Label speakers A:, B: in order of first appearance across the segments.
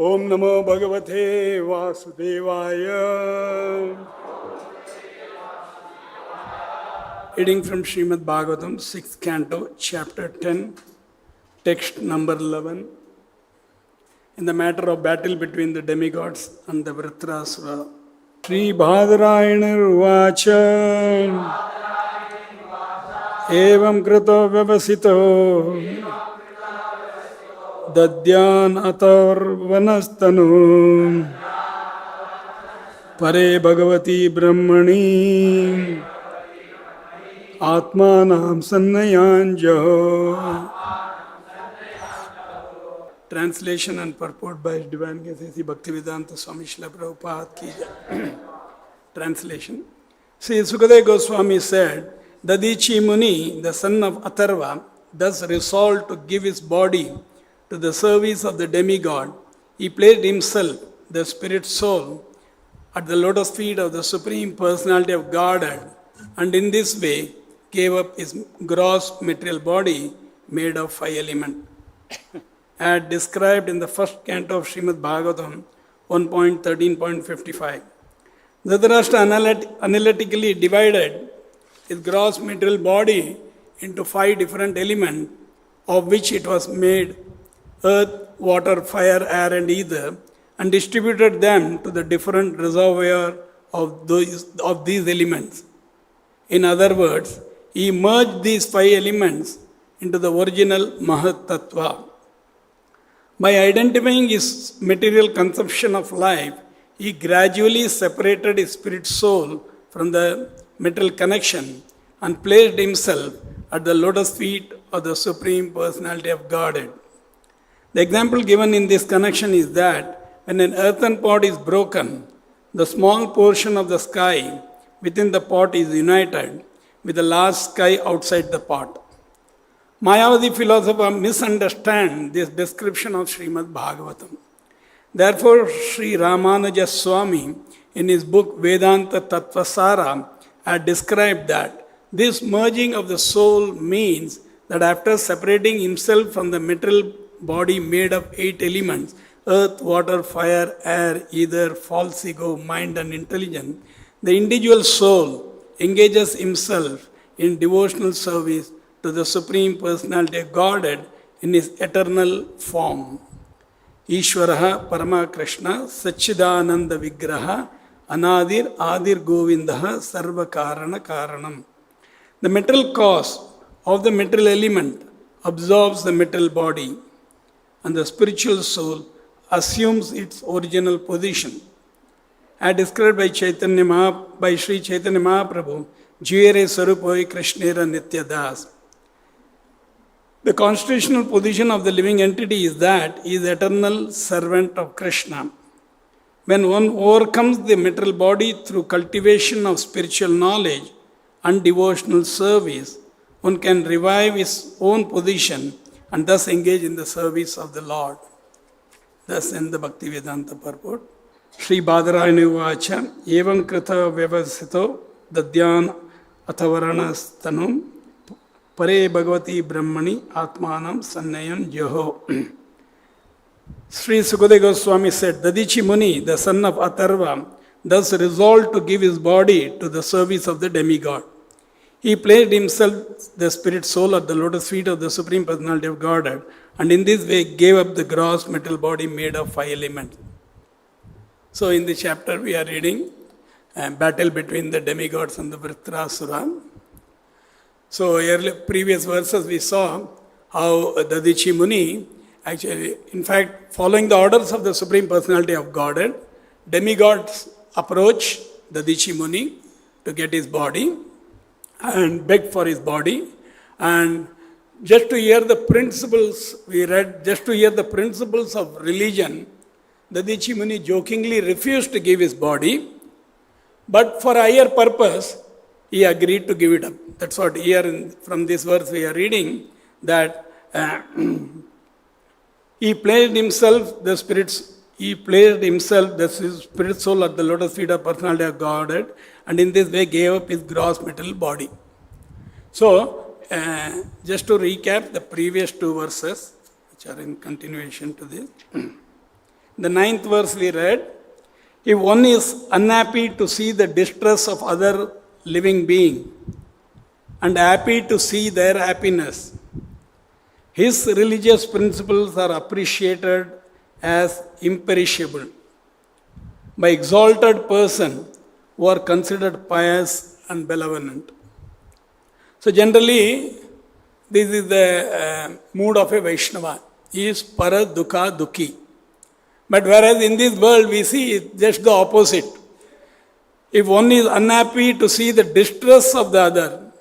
A: Om Namo Bhagavate Vasudevaya. Reading from Srimad Bhagavatam, 6th Canto, Chapter 10, Text number 11. In the matter of battle between the demigods and the Vritrasura. Sri Bhadrayana Ruvacha Evam Krito Vyavasito Dadyan Atar Vanastanu Pare Bhagavati Brahmani Atmanam Sannayanjaho. Translation and purport by His Divine Grace Bhaktivedanta Swami Srila Prabhupada ki jai. Translation. Sri Sukadeva Goswami said, Dadhici Muni, the son of Atharva, thus resolved to give his body to the service of the demigod. He placed himself, the spirit soul, at the lotus feet of the Supreme Personality of Godhead, and in this way gave up his gross material body made of 5 elements. As described in the first canto of Srimad Bhagavatam 1.13.55. Dhritarashtra analytically divided his gross material body into 5 different elements, of which it was made earth, water, fire, air, and ether, and distributed them to the different reservoir of these elements. In other words, he merged these 5 elements into the original Mahat Tattva. By identifying his material conception of life, he gradually separated his spirit soul from the material connection and placed himself at the lotus feet of the Supreme Personality of Godhead. The example given in this connection is that when an earthen pot is broken, the small portion of the sky within the pot is united with the large sky outside the pot. Mayavadi philosopher misunderstands this description of Srimad Bhagavatam. Therefore, Sri Ramanuja Swami, in his book Vedanta Tattvasara, had described that this merging of the soul means that after separating himself from the material body made of 8 elements, earth, water, fire, air, ether, false ego, mind, and intelligence, the individual soul engages himself in devotional service to the Supreme Personality of Godhead in his eternal form. Ishvaraha Parama Krishna Satchidananda Vigraha Anadir Adir Govindaha Sarva Karana Karanam. The material cause of the material element absorbs the material body, and the spiritual soul assumes its original position. As described by Sri Chaitanya Mahaprabhu, Jivere Sarupoi Krishnera Nitya Das. The constitutional position of the living entity is that he is eternal servant of Krishna. When one overcomes the material body through cultivation of spiritual knowledge and devotional service, one can revive his own position and thus engage in the service of the Lord. Thus in the Bhaktivedanta purport, Sri Bhadrayana Vacha Evam Krita Vyavasito Dadyan Athavaranastanum Pare Bhagavati Brahmani Atmanam Sannayan Jaho. Sri Sukadeva Goswami said, Dadhici Muni, the son of Atharva, thus resolved to give his body to the service of the demigod. He placed himself, the spirit soul, at the lotus feet of the Supreme Personality of Godhead, and in this way gave up the gross material body made of 5 elements. So in this chapter we are reading battle between the demigods and the Vritrasura. So previous verses we saw how Dadhici Muni, actually, in fact, following the orders of the Supreme Personality of Godhead, demigods approach Dadhici Muni to get his body and beg for his body. And just to hear the principles, we read, just to hear the principles of religion, Dadhici Muni jokingly refused to give his body, but for a higher purpose, he agreed to give it up. That's what here from this verse we are reading, that he placed himself, the spirit soul at the lotus feet of Personality of Godhead, and in this way gave up his gross material body. So, just to recap the previous 2 verses, which are in continuation to this. The 9th verse we read, if one is unhappy to see the distress of other living being and happy to see their happiness, his religious principles are appreciated as imperishable by exalted person who are considered pious and benevolent. So generally, this is the mood of a Vaishnava. He is para dukha dukhi. But whereas in this world we see it's just the opposite. If one is unhappy to see the distress of the other,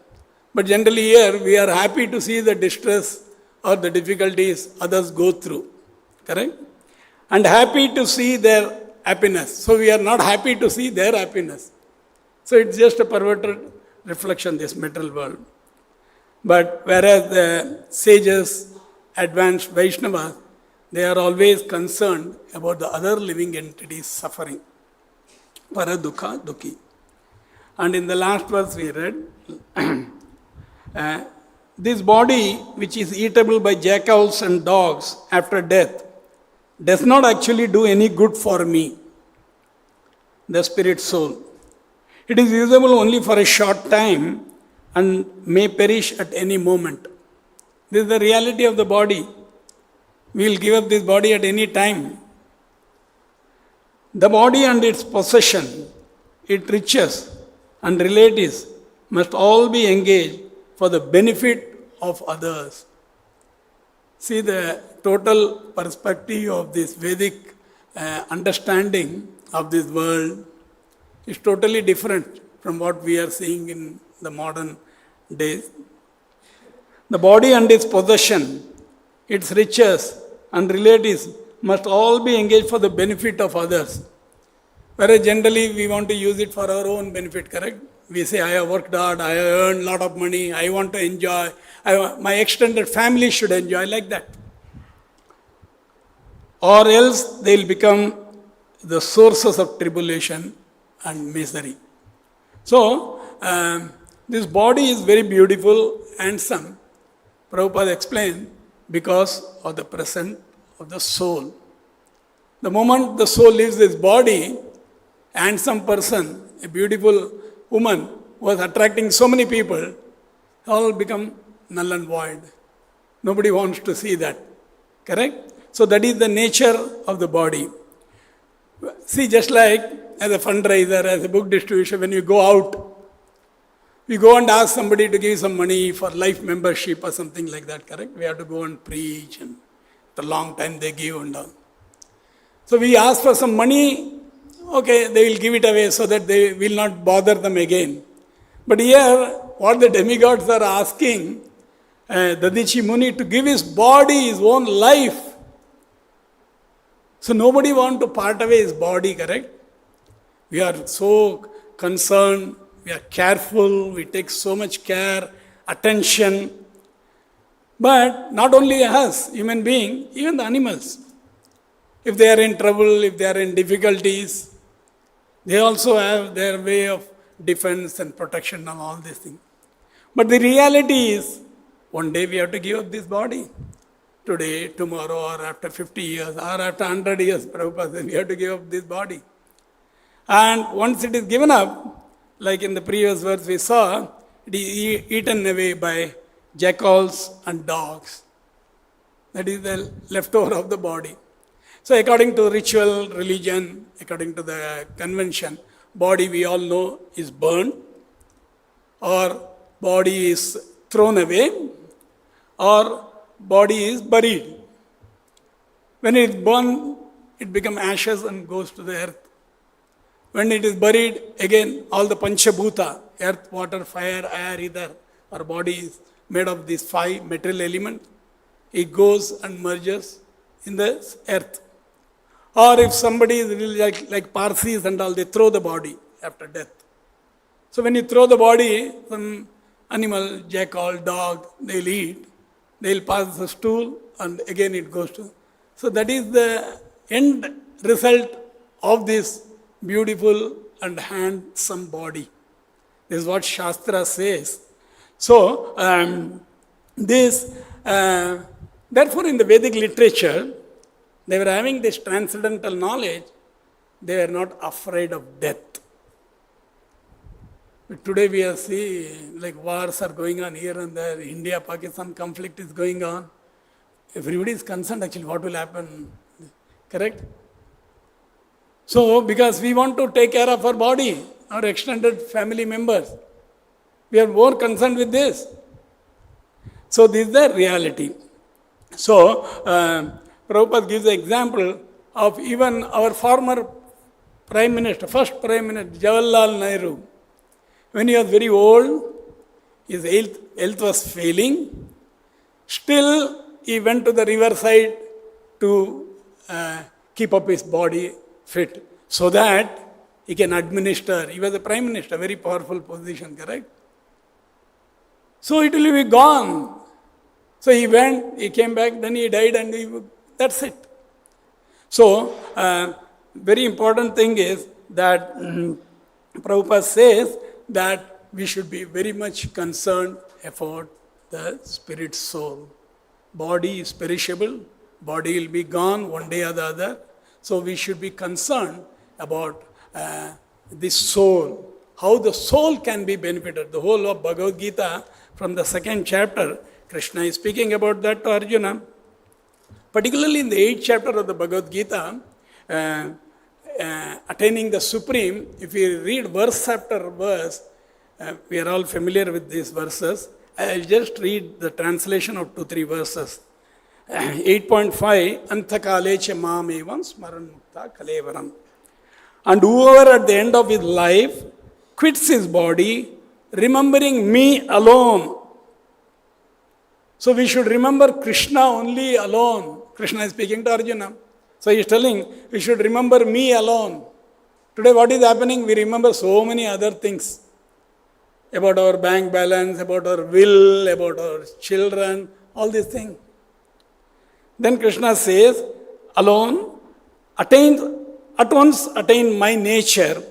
A: but generally here we are happy to see the distress or the difficulties others go through. Correct? And happy to see their happiness. So we are not happy to see their happiness. So it's just a perverted reflection, this material world. But whereas the sages, advanced Vaishnavas, they are always concerned about the other living entities suffering. Para dukha dukhi. And in the last verse we read, this body which is eatable by jackals and dogs after death does not actually do any good for me, the spirit soul. It is usable only for a short time and may perish at any moment. This is the reality of the body. We will give up this body at any time. The body and its possession, its riches and relatives must all be engaged for the benefit of others. See, the total perspective of this Vedic understanding of this world is totally different from what we are seeing in the modern days. The body and its possession, its riches and relatives must all be engaged for the benefit of others. Whereas generally we want to use it for our own benefit, correct? We say, I have worked hard, I have earned a lot of money, I want to enjoy, my extended family should enjoy, like that. Or else they will become the sources of tribulation and misery. So, this body is very beautiful, handsome. Prabhupada explained, because of the presence of the soul. The moment the soul leaves this body, handsome person, a beautiful woman was attracting so many people, all become null and void. Nobody wants to see that. Correct? So that is the nature of the body. See, just like as a fundraiser, as a book distribution, when you go out, we go and ask somebody to give some money for life membership or something like that, correct? We have to go and preach, and the long time they give and all. So we ask for some money, okay, they will give it away so that they will not bother them again. But here, what the demigods are asking, Dadhici Muni to give his body, his own life. So nobody wants to part away his body, correct? We are so concerned, we are careful, we take so much care, attention. But not only us, human being, even the animals. If they are in trouble, if they are in difficulties, they also have their way of defense and protection and all these things. But the reality is, one day we have to give up this body. Today, tomorrow, or after 50 years, or after 100 years, Prabhupada said, we have to give up this body. And once it is given up, like in the previous verse we saw, it is eaten away by jackals and dogs. That is the leftover of the body. So according to ritual, religion, according to the convention, body we all know is burned, or body is thrown away, or body is buried. When it is burned, it becomes ashes and goes to the earth. When it is buried, again all the Panchabhuta, earth, water, fire, air, ether, our body is made of these 5 material elements. It goes and merges in the earth. Or if somebody is really like Parsis and all, they throw the body after death. So when you throw the body, some animal, jackal, dog, they'll eat. They'll pass the stool and again it goes to. So that is the end result of this beautiful and handsome body. This is what Shastra says. So, therefore in the Vedic literature, They were having this transcendental knowledge. They were not afraid of death. But today we are seeing like wars are going on here and there. India-Pakistan conflict is going on. Everybody is concerned actually what will happen. Correct? So, because we want to take care of our body, our extended family members, we are more concerned with this. So, this is the reality. So, Prabhupada gives the example of even our former Prime Minister, first Prime Minister, Jawaharlal Nehru. When he was very old, his health was failing. Still, he went to the riverside to keep up his body fit so that he can administer. He was a Prime Minister, very powerful position, correct? So it will be gone. So he went, he came back, then he died, and that's it. So, very important thing is that Prabhupada says that we should be very much concerned about the spirit soul. Body is perishable, body will be gone one day or the other. So we should be concerned about this soul, how the soul can be benefited. The whole of Bhagavad Gita, from the 2nd chapter, Krishna is speaking about that to Arjuna. Particularly in the 8th chapter of the Bhagavad Gita, Attaining the Supreme, if we read verse after verse, we are all familiar with these verses. I'll just read the translation of 2-3 verses. 8.5, Anthakalecha mam evam smaran mukta kalevaram. And whoever at the end of his life quits his body, remembering me alone. So we should remember Krishna only alone. Krishna is speaking to Arjuna. So he is telling, we should remember me alone. Today what is happening? We remember so many other things. About our bank balance, about our will, about our children, all these things. Then Krishna says, alone, at once attain my nature.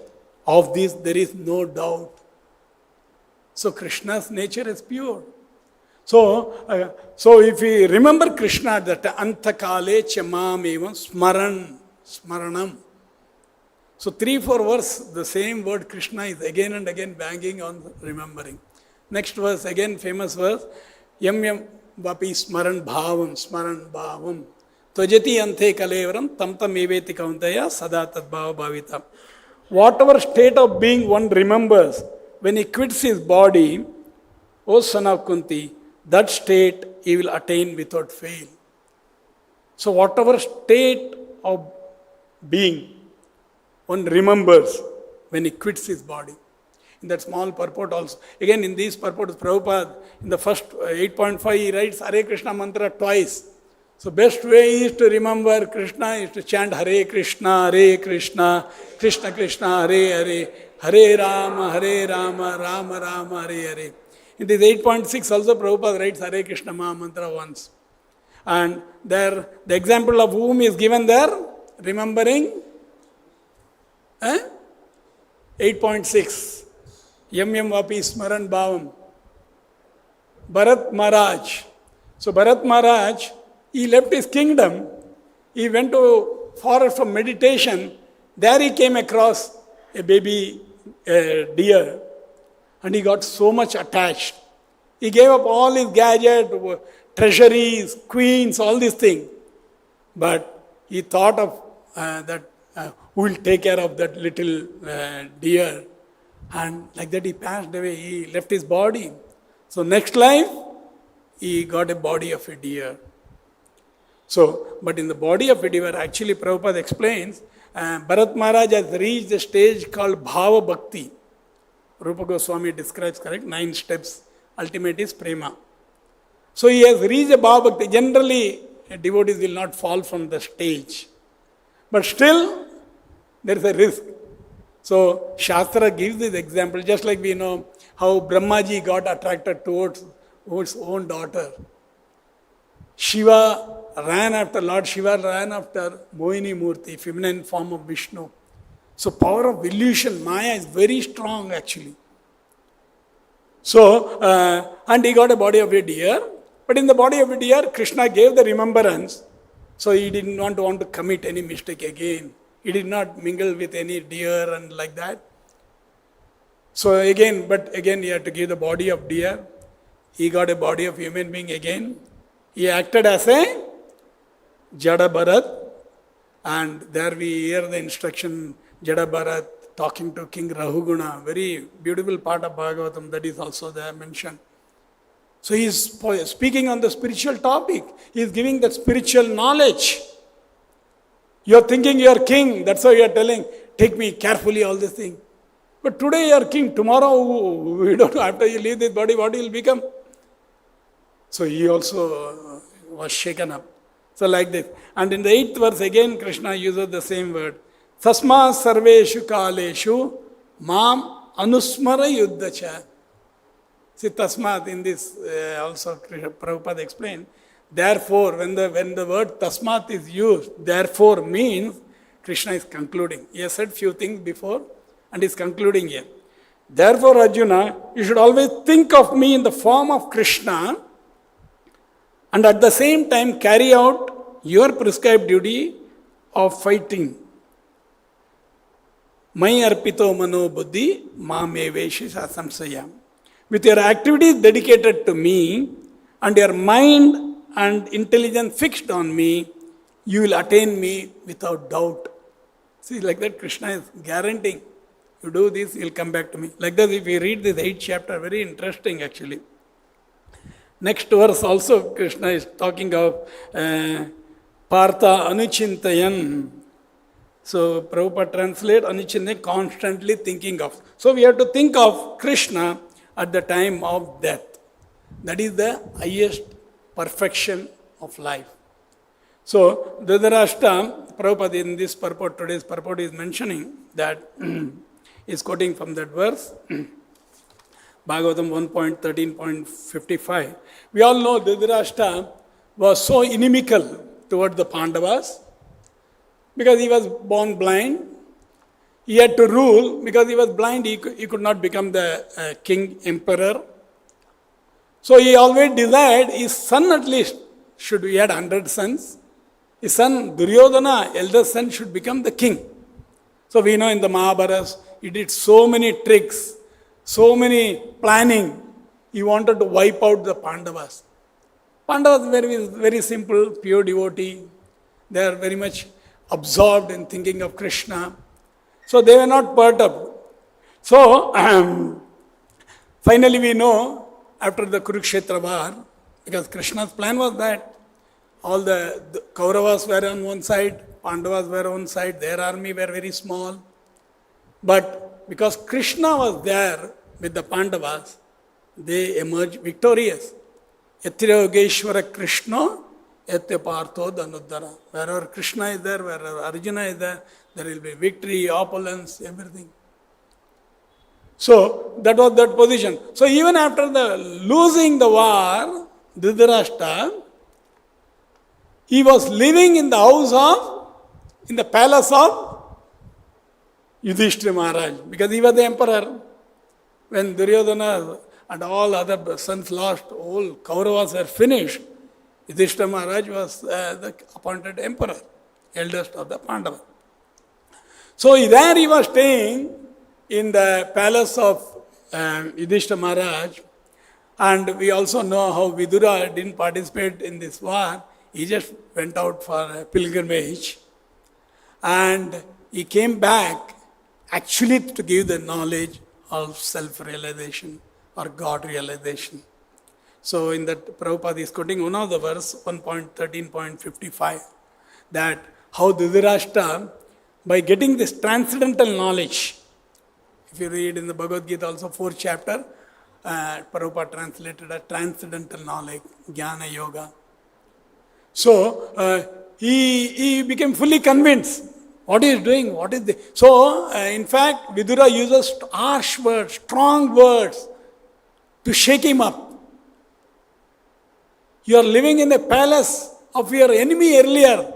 A: Of this there is no doubt. So Krishna's nature is pure. So if we remember Krishna, that antakale chamam evam smaranam. So 3-4 verses, the same word Krishna is again and again banging on remembering. Next verse, again famous verse, yam yam vapi smaran bhavam. Tvajati ante kalevaram tam tam eveti kauntaya sada tadbhava bhavita. Whatever state of being one remembers, when he quits his body, O son of Kunti, that state he will attain without fail. So whatever state of being one remembers when he quits his body. In that small purport also. Again, in these purports, Prabhupada, in the first 8.5, he writes Hare Krishna mantra twice. So best way is to remember Krishna is to chant Hare Krishna, Krishna Krishna, Hare Hare, Hare Rama, Rama Rama, Hare Hare. In this 8.6 also Prabhupada writes Hare Krishna Maha mantra once. And there, the example of whom is given there, remembering 8.6. Yam yam vapi smaran bhavam. Bharat Maharaj. So Bharat Maharaj, he left his kingdom. He went to forest for meditation. There he came across a baby deer. And he got so much attached. He gave up all his gadgets, treasuries, queens, all these things. But he thought of that who will take care of that little deer. And like that he passed away. He left his body. So next life, he got a body of a deer. So, but in the body of a deer, actually Prabhupada explains, Bharat Maharaj has reached a stage called Bhava Bhakti. Rupa Goswami describes, correct, 9 steps. Ultimate is prema. So he has reached a Bhava Bhakti. Generally, devotees will not fall from the stage. But still, there is a risk. So Shastra gives this example, just like we know how Brahmaji got attracted towards his own daughter. Lord Shiva ran after Mohini Murti, feminine form of Vishnu. So power of illusion, Maya, is very strong actually. So, and he got a body of a deer. But in the body of a deer, Krishna gave the remembrance. So he did not want to commit any mistake again. He did not mingle with any deer and like that. So but again he had to give the body of deer. He got a body of human being again. He acted as a Jada Bharat. And there we hear the instruction, Jada Bharat talking to King Rahuguna. Very beautiful part of Bhagavatam that is also there mentioned. So he is speaking on the spiritual topic. He is giving that spiritual knowledge. You are thinking you are king. That's why you are telling, take me carefully, all this thing. But today you are king. Tomorrow, we don't know, after you leave this body, what you will become? So he also was shaken up. So like this. And in the 8th verse again, Krishna uses the same word. Tasma sarveshu kaleshu mam anusmara yuddhacha. See, tasmat in this also Prabhupada explained. Therefore, when the word tasmat is used, therefore means Krishna is concluding. He has said few things before and is concluding here. Therefore, Arjuna, you should always think of me in the form of Krishna and at the same time carry out your prescribed duty of fighting. Mai arpito mano buddhi mame veshisha samsaya. With your activities dedicated to me and your mind and intelligence fixed on me, you will attain me without doubt. See, like that Krishna is guaranteeing. You do this, you will come back to me. Like that, if we read this 8th chapter, very interesting actually. Next verse also, Krishna is talking of Partha Anuchintayan. So, Prabhupada translate Anuchintayan, constantly thinking of. So, we have to think of Krishna at the time of death. That is the highest perfection of life. So, Dhritarashtra, Prabhupada in this purport, today's purport is mentioning that, is quoting from that verse, Bhagavatam 1.13.55. We all know Dhritarashtra was so inimical toward the Pandavas because he was born blind. He had to rule because he was blind, he could not become the king, emperor. So he always desired his son at least should be had 100 sons. His son Duryodhana, eldest son, should become the king. So we know in the Mahabharata, he did so many tricks, so many planning. He wanted to wipe out the Pandavas. Pandavas were very simple, pure devotee. They are very much absorbed in thinking of Krishna. So they were not perturbed. So finally we know after the Kurukshetra war, because Krishna's plan was that all the Kauravas were on one side, Pandavas were on one side, their army were very small. But because Krishna was there with the Pandavas, they emerged victorious. Yatra Yogeshwara Krishna, Yatya Partho Dhanuddhara. Wherever Krishna is there, wherever Arjuna is there, there will be victory, opulence, everything. So, that was that position. So, even after the losing the war, Dhritarashtra, he was living in the house of, in the palace of Yudhishthira Maharaj, because he was the emperor. When Duryodhana and all other sons lost, all Kauravas were finished, Yudhishthira Maharaj was the appointed emperor, eldest of the Pandavas. So there he was staying in the palace of Yudhishthira Maharaj, and we also know how Vidura didn't participate in this war. He just went out for a pilgrimage, and he came back actually to give the knowledge of self-realization or God realization. So in that Prabhupada is quoting one of the verse, 1.13.55, that how Dhritarashtra, by getting this transcendental knowledge, if you read in the Bhagavad Gita also 4th chapter, Prabhupada translated as transcendental knowledge, Jnana Yoga. So he became fully convinced what he is doing, what is the... So in fact, Vidura uses harsh words, strong words to shake him up. You are living in the palace of your enemy earlier,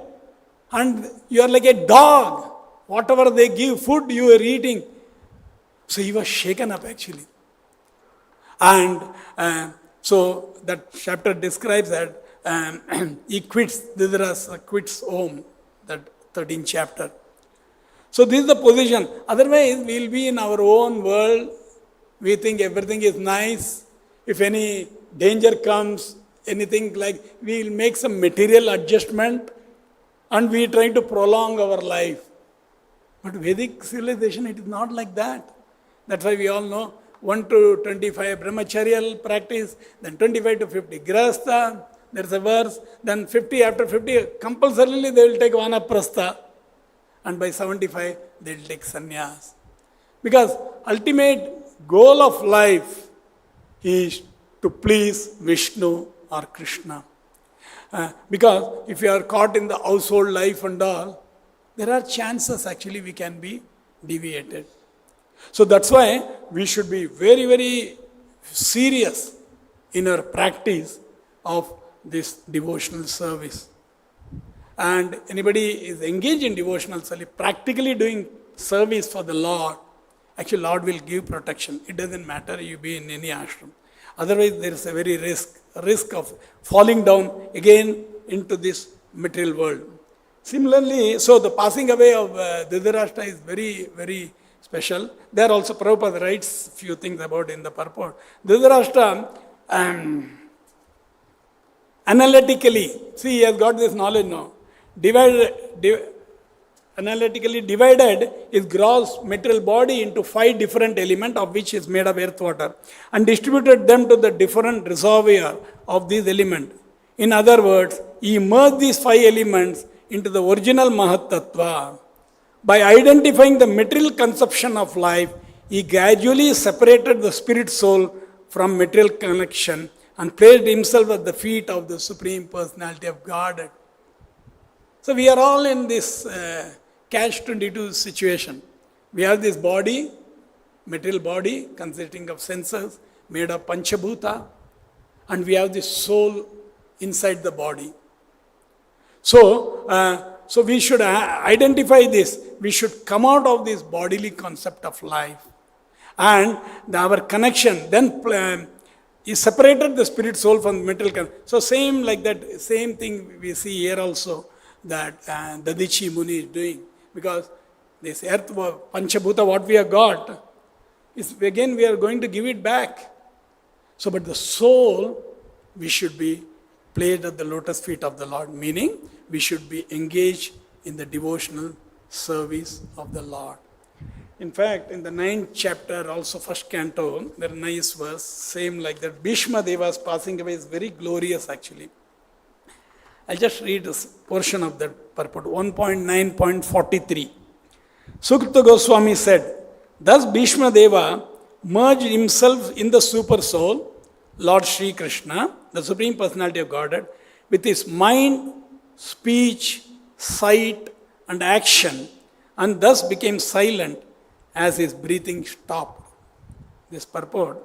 A: and you are like a dog. Whatever they give food, you are eating. So he was shaken up actually. And so that chapter describes that he quits, Dhritarashtra quits home, that 13th chapter. So this is the position. Otherwise, we will be in our own world. We think everything is nice. If any danger comes, anything like, we will make some material adjustment and we try to prolong our life. But Vedic civilization, it is not like that. That's why we all know 1 to 25 brahmacharyal practice, then 25 to 50 grahastha, there's a verse, then 50, after 50, compulsorily they will take vanaprastha, and by 75 they will take sannyas. Because ultimate goal of life is to please Vishnu or Krishna. Because if you are caught in the household life and all, there are chances actually we can be deviated. So that's why we should be very, very serious in our practice of this devotional service. And anybody is engaged in devotional service, practically doing service for the Lord, actually Lord will give protection. It doesn't matter you be in any ashram. Otherwise there is a very risk of falling down again into this material world. Similarly, so the passing away of Dhritarashtra is very, very special. There also Prabhupada writes few things about in the purport. Dhritarashtra analytically, see, he has got this knowledge now, analytically divided his gross material body into 5 different elements, of which is made of earth, water, and distributed them to the different reservoir of these elements. In other words, he merged these 5 elements into the original Mahat Tattva. By identifying the material conception of life, he gradually separated the spirit soul from material connection and placed himself at the feet of the Supreme Personality of Godhead. So we are all in this catch-22 situation. We have this body, material body consisting of senses, made of Panchabhuta, and we have this soul inside the body. So we should identify this. We should come out of this bodily concept of life. And our connection, then he separated the spirit soul from the material. So same like that, same thing we see here also, that Dadhici Muni is doing. Because this earth, Panchabhuta, what we have got, is again we are going to give it back. So, but the soul, we should be placed at the lotus feet of the Lord, meaning we should be engaged in the devotional service of the Lord. In fact, in the 9th chapter, also 1st canto, there are nice verse, same like that. Bhishma Deva's passing away is very glorious actually. I'll just read a portion of that purport, 1.9.43. Sukta Goswami said, thus Bhishma Deva merged himself in the super soul, Lord Sri Krishna, the Supreme Personality of Godhead, with his mind, speech, sight, and action, and thus became silent as his breathing stopped. This purport.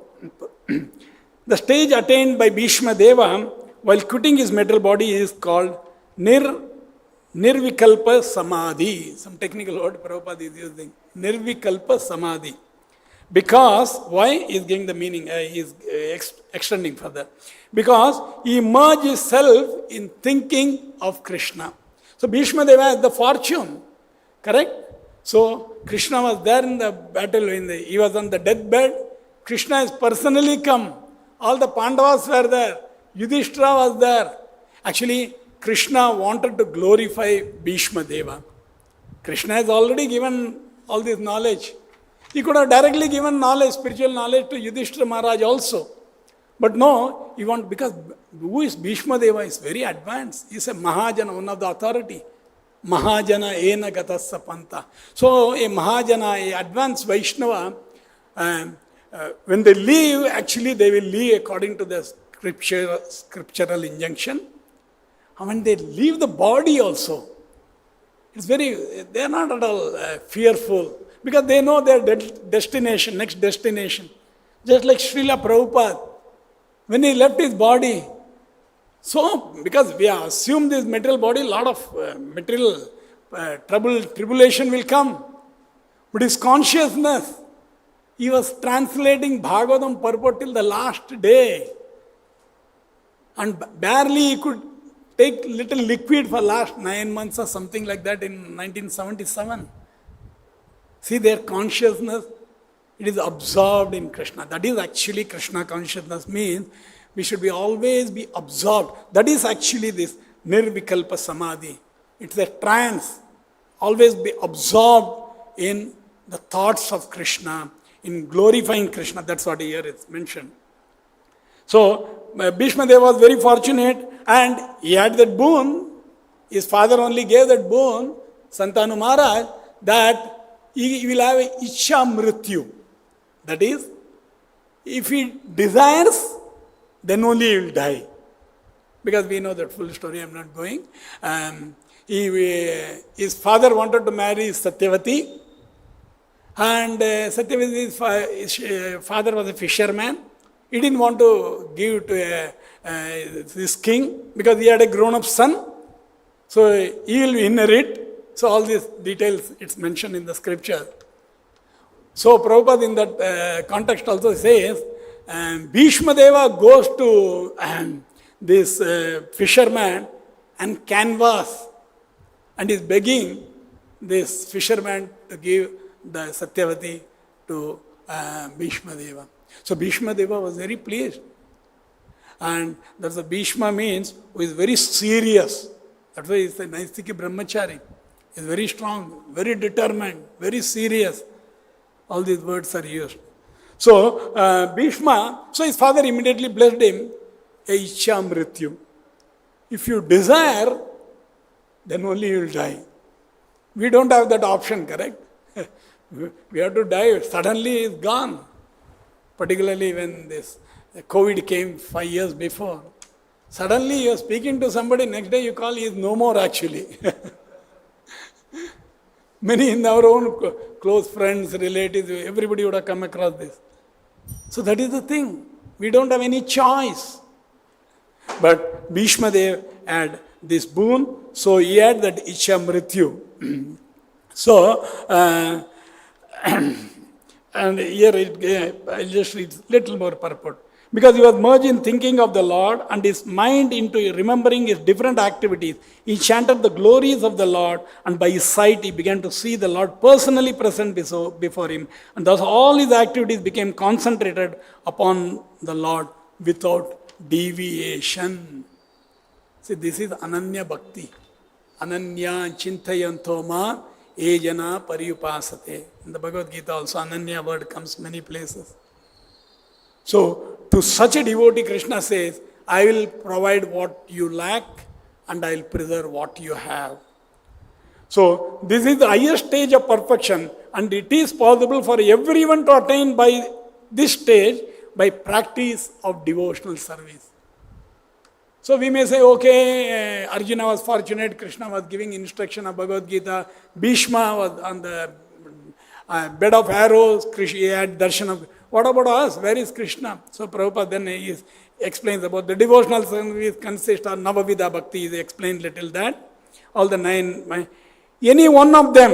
A: The stage attained by Bhishma Deva while quitting his material body is called Nirvikalpa Samadhi. Some technical word Prabhupada is using. Nirvikalpa Samadhi. Because, why? He is giving the meaning, he is extending further. Because he immersed himself in thinking of Krishna. So Bhishma Deva has the fortune, correct? So Krishna was there in the battle, he was on the deathbed. Krishna has personally come. All the Pandavas were there. Yudhishthira was there. Actually, Krishna wanted to glorify Bhishma Deva. Krishna has already given all this knowledge. He could have directly given knowledge, spiritual knowledge to Yudhishthira Maharaj also. But no, he wants, because who is Bhishma Deva is very advanced. He is a Mahajana, one of the authority. Mahajana ena gatassa panta. So a Mahajana, a advanced Vaisnava, when they leave, actually they will leave according to the scriptural injunction. And when they leave the body also, they are not at all fearful. Because they know their destination, next destination. Just like Srila Prabhupada, when he left his body, so because we assume this material body, a lot of material tribulation will come. But his consciousness, he was translating Bhagavatam purport till the last day. And barely he could take little liquid for last 9 months or something like that in 1977. See their consciousness, it is absorbed in Krishna. That is actually Krishna consciousness means we should be always be absorbed. That is actually this nirvikalpa samadhi. It's a trance. Always be absorbed in the thoughts of Krishna, in glorifying Krishna. That's what here is mentioned. So, Bhishma Deva was very fortunate and he had that boon. His father only gave that boon, Santanu Maharaj, that he will have a Ichha Mrityu. That is, if he desires, then only he will die. Because we know that full story, I am not going. His father wanted to marry Satyavati, and Satyavati's father was a fisherman. He didn't want to give to this king because he had a grown-up son. So he will inherit. So all these details, it's mentioned in the scripture. So Prabhupada in that context also says, Bhishma Deva goes to this fisherman and canvas and is begging this fisherman to give the Satyavati to Bhishma Deva. So Bhishma Deva was very pleased. And that's the Bhishma means who is very serious. That's why he's a Naistiki Brahmachari. He's very strong, very determined, very serious. All these words are used. So Bhishma, so his father immediately blessed him, Ichha Mrityu. If you desire, then only you will die. We don't have that option, correct? We have to die. Suddenly it's gone. Particularly when this COVID came 5 years before. Suddenly you are speaking to somebody, next day you call, he is no more actually. Many in our own close friends, relatives, everybody would have come across this. So that is the thing. We don't have any choice. But Bhishma Dev had this boon, so he had that Ichha Mrityu. So, and here I'll just read little more purport. Because he was merged in thinking of the Lord and his mind into remembering his different activities. He chanted the glories of the Lord, and by his sight he began to see the Lord personally present before him. And thus all his activities became concentrated upon the Lord without deviation. See, this is Ananya Bhakti. Ananya Chintayantoma Ejana Pariyupasate. In the Bhagavad Gita also Ananya word comes many places. So, to such a devotee, Krishna says, I will provide what you lack and I will preserve what you have. So, this is the highest stage of perfection, and it is possible for everyone to attain by this stage by practice of devotional service. So, we may say, okay, Arjuna was fortunate, Krishna was giving instruction of Bhagavad Gita, Bhishma was on the bed of arrows, Krishna had darshan of. What about us? Where is Krishna? So Prabhupada then he explains about the devotional service consists of Navavida Bhakti. He explained little that. All the 9. Any one of them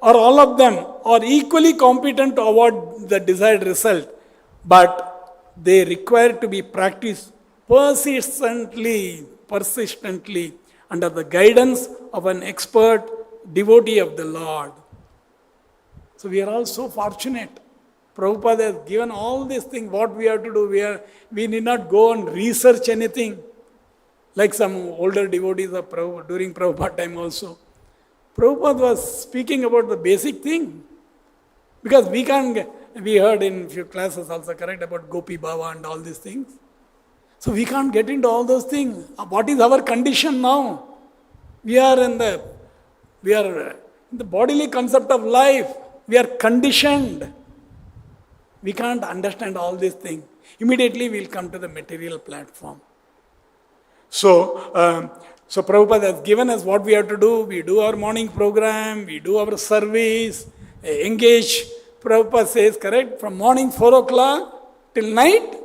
A: or all of them are equally competent to award the desired result. But they require to be practiced persistently under the guidance of an expert devotee of the Lord. So we are all so fortunate. Prabhupada has given all these things, what we have to do. We need not go and research anything. Like some older devotees of during Prabhupada time also. Prabhupada was speaking about the basic thing. Because we heard in few classes also, correct, about Gopi Bhava and all these things. So we can't get into all those things. What is our condition now? We are in the bodily concept of life. We are conditioned. We can't understand all these things. Immediately we will come to the material platform. So Prabhupada has given us what we have to do. We do our morning program, we do our service, engage. Prabhupada says, correct, from morning 4 o'clock till night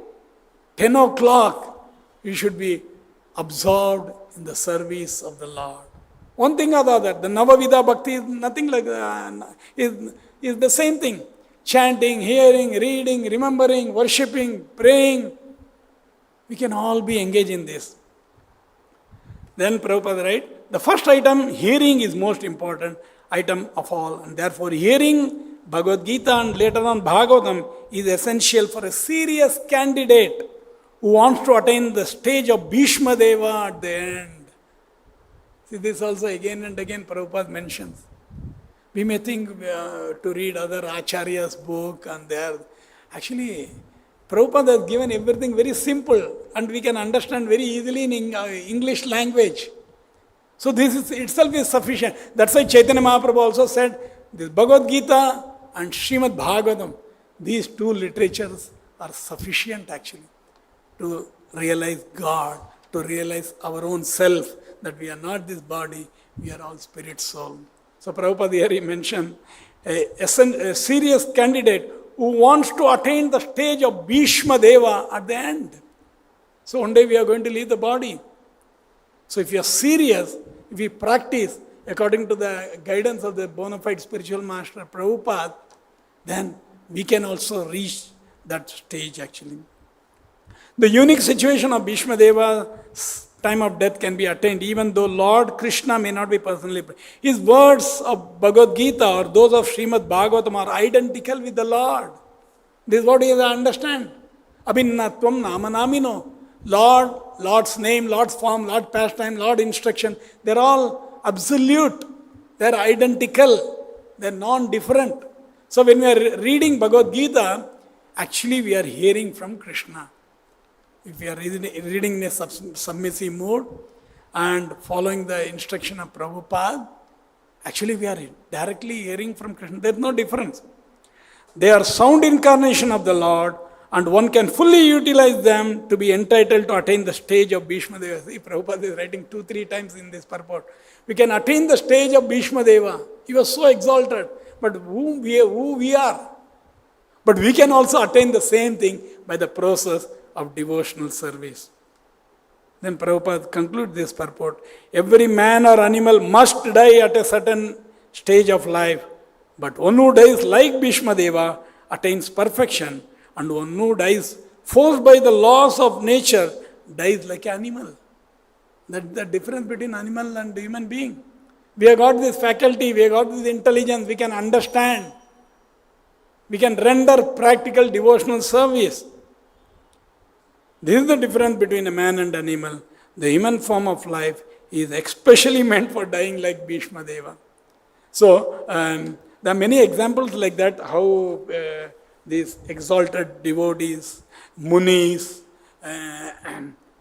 A: 10 o'clock, we should be absorbed in the service of the Lord. One thing or the other. The Navavida Bhakti is nothing like that. Is the same thing. Chanting, hearing, reading, remembering, worshipping, praying. We can all be engaged in this. Then Prabhupada writes, the first item, hearing, is most important item of all. And therefore, hearing Bhagavad Gita and later on Bhagavatam is essential for a serious candidate who wants to attain the stage of Bhishma Deva at the end. See, this also again and again Prabhupada mentions. We may think to read other Acharya's book and there. Actually, Prabhupada has given everything very simple and we can understand very easily in English language. So this is itself is sufficient. That's why Chaitanya Mahaprabhu also said, this Bhagavad Gita and Srimad Bhagavatam, these two literatures are sufficient actually to realize God, to realize our own self, that we are not this body, we are all spirit, soul. So Prabhupada here he mentioned a serious candidate who wants to attain the stage of Bhishma Deva at the end. So one day we are going to leave the body. So if you are serious, if we practice according to the guidance of the bona fide spiritual master Prabhupada, then we can also reach that stage actually. The unique situation of Bhishma Deva's time of death can be attained even though Lord Krishna may not be personally present. His words of Bhagavad Gita or those of Srimad Bhagavatam are identical with the Lord. This is what he has to understand. Abhinnatvam namanamino. Lord, Lord's name, Lord's form, Lord's pastime, Lord's instruction, they're all absolute. They're identical. They're non-different. So when we are reading Bhagavad Gita, actually we are hearing from Krishna. If we are reading in a submissive mood and following the instruction of Prabhupada, actually we are directly hearing from Krishna. There is no difference. They are sound incarnation of the Lord and one can fully utilize them to be entitled to attain the stage of Bhishma Deva. See, Prabhupada is writing 2-3 times in this purport. We can attain the stage of Bhishma Deva. He was so exalted. But who we are. But we can also attain the same thing by the process of devotional service. Then Prabhupada concludes this purport. Every man or animal must die at a certain stage of life. But one who dies like Bhishma Deva attains perfection. And one who dies forced by the laws of nature dies like an animal. That's the difference between animal and human being. We have got this faculty, we have got this intelligence, we can understand. We can render practical devotional service. This is the difference between a man and animal. The human form of life is especially meant for dying like Bhishma Deva. So, there are many examples like that, how these exalted devotees, munis,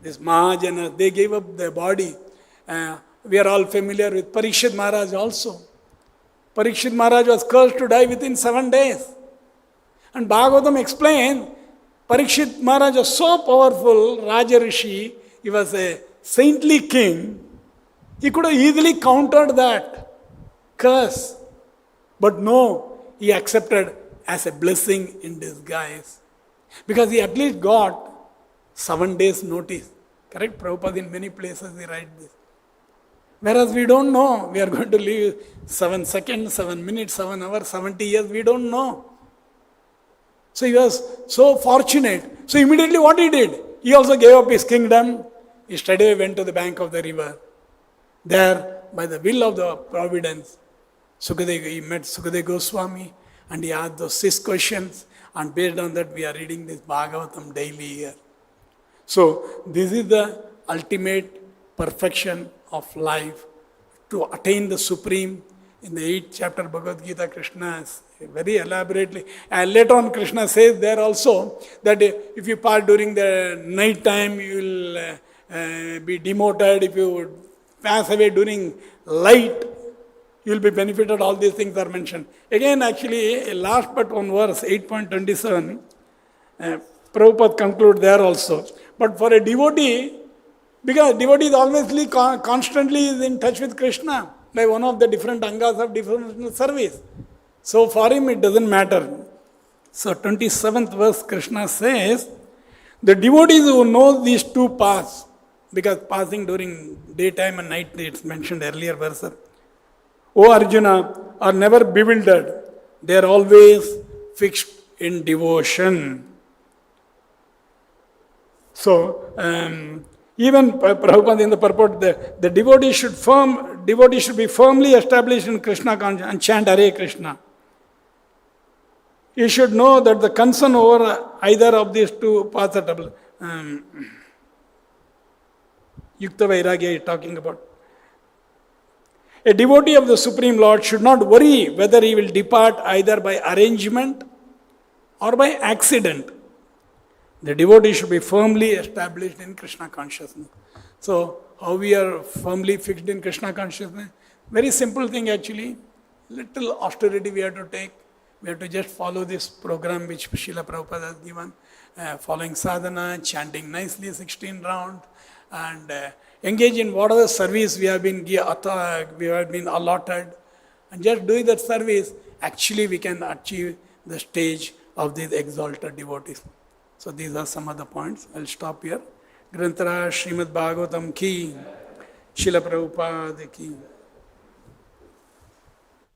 A: these Mahajanas, they gave up their body. We are all familiar with Parikshit Maharaj also. Parikshit Maharaj was cursed to die within 7 days. And Bhagavatam explained, Parikshit Maharaj was so powerful, Raja Rishi, he was a saintly king, he could have easily countered that curse. But no, he accepted as a blessing in disguise. Because he at least got 7 days notice. Correct? Prabhupada in many places he writes this. Whereas we don't know, we are going to live 7 seconds, 7 minutes, 7 hours, 70 years, we don't know. So he was so fortunate. So immediately what he did? He also gave up his kingdom. He straight away went to the bank of the river. There, by the will of the providence, he met Sukadeva Goswami and he asked those 6 questions. And based on that, we are reading this Bhagavatam daily here. So this is the ultimate perfection of life. To attain the supreme, in the 8th chapter Bhagavad Gita, Krishna is very elaborately, and later on Krishna says there also that if you part during the night time, you will be demoted. If you pass away during light, you will be benefited. All these things are mentioned. Again, actually, last but one verse, 8.27, Prabhupada concludes there also. But for a devotee, because devotee is always constantly is in touch with Krishna by one of the different angas of devotional service. So for him it doesn't matter. So 27th verse Krishna says, the devotees who know these 2 paths, because passing during daytime and night, it's mentioned earlier verse. O Arjuna, are never bewildered. They are always fixed in devotion. So, Even Prabhupada in the purport, the devotee should be firmly established in Krishna consciousness and chant Hare Krishna. You should know that the concern over either of these two paths are double. Yukta Vairagya is talking about. A devotee of the Supreme Lord should not worry whether he will depart either by arrangement or by accident. The devotee should be firmly established in Krishna consciousness. So, how we are firmly fixed in Krishna consciousness? Very simple thing actually. Little austerity we have to take. We have to just follow this program which Srila Prabhupada has given. Following sadhana, chanting nicely 16 rounds, and engage in whatever service we have been allotted. And just doing that service, actually we can achieve the stage of these exalted devotees. So these are some of the points. I'll stop here. Granthara Srimad Bhagavatam ki, Srila Prabhupada ki.